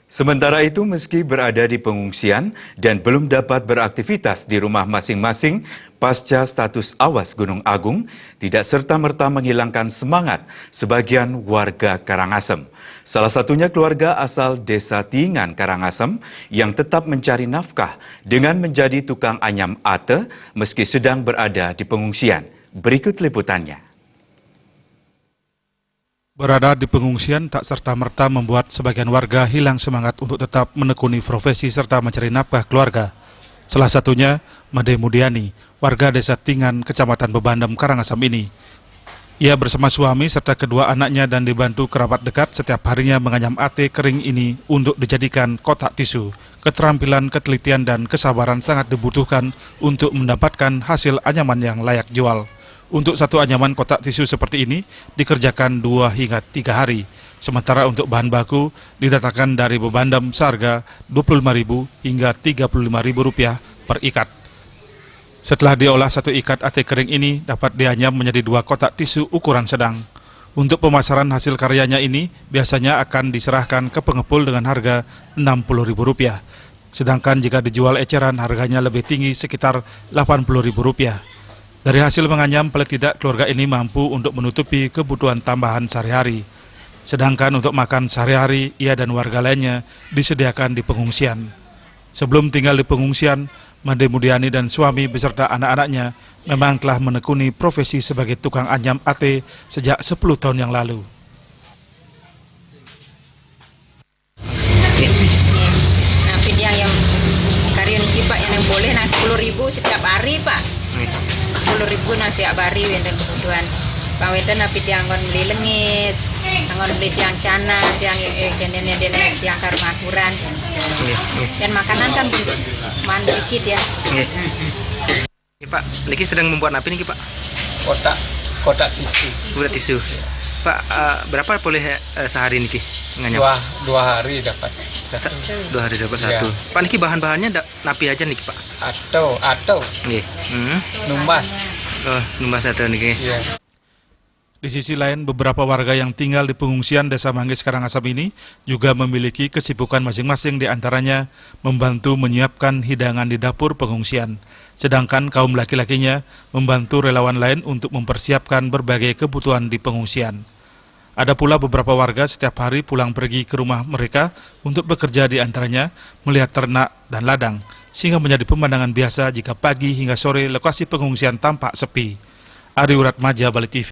Sementara itu, meski berada di pengungsian dan belum dapat beraktivitas di rumah masing-masing pasca status awas Gunung Agung, tidak serta-merta menghilangkan semangat sebagian warga Karangasem. Salah satunya keluarga asal Desa Tingan, Karangasem, yang tetap mencari nafkah dengan menjadi tukang anyam ate meski sedang berada di pengungsian. Berikut liputannya. Berada di pengungsian tak serta-merta membuat sebagian warga hilang semangat untuk tetap menekuni profesi serta mencari nafkah keluarga. Salah satunya Made Mudiani, warga Desa Tingan, Kecamatan Bebandem, Karangasem ini. Ia bersama suami serta kedua anaknya dan dibantu kerabat dekat setiap harinya menganyam ate kering ini untuk dijadikan kotak tisu. Keterampilan, ketelitian, dan kesabaran sangat dibutuhkan untuk mendapatkan hasil anyaman yang layak jual. Untuk satu anyaman kotak tisu seperti ini dikerjakan 2 hingga 3 hari. Sementara untuk bahan baku didatangkan dari Bebandem seharga Rp25.000 hingga Rp35.000 per ikat. Setelah diolah, satu ikat ate kering ini dapat dianyam menjadi 2 kotak tisu ukuran sedang. Untuk pemasaran hasil karyanya ini biasanya akan diserahkan ke pengepul dengan harga Rp60.000. Sedangkan jika dijual eceran harganya lebih tinggi sekitar Rp80.000. Dari hasil menganyam, paling tidak keluarga ini mampu untuk menutupi kebutuhan tambahan sehari-hari. Sedangkan untuk makan sehari-hari, ia dan warga lainnya disediakan di pengungsian. Sebelum tinggal di pengungsian, Made Mudiani dan suami beserta anak-anaknya memang telah menekuni profesi sebagai tukang anyam ate sejak 10 tahun yang lalu. Nah, yang karya ini Pak yang boleh 10.000 setiap hari Pak. 10.000 nang siap bari wenten kebutuhan. Bang wenten api tiangon beli lengis, tiangon beli tiang cana, tiang tiang karumakuran. Dan makanan kan man dikit ya. Pak, niki sedang membuat apa nih Pak? Kotak tisu. Kotak tisu. Pak, berapa boleh sehari niki nganyam? Dua hari dapat. 2 hari dapat satu. Ya. Pak, niki bahan-bahannya napi aja niki Pak? Atau. Nggih. Numbas. Oh, numbas atau niki. Ya. Di sisi lain, beberapa warga yang tinggal di pengungsian Desa Manggis Karangasem ini juga memiliki kesibukan masing-masing, di antaranya membantu menyiapkan hidangan di dapur pengungsian. Sedangkan kaum laki-lakinya membantu relawan lain untuk mempersiapkan berbagai kebutuhan di pengungsian. Ada pula beberapa warga setiap hari pulang pergi ke rumah mereka untuk bekerja, di antaranya melihat ternak dan ladang, sehingga menjadi pemandangan biasa jika pagi hingga sore lokasi pengungsian tampak sepi. Ari Uratmaja, Bali TV.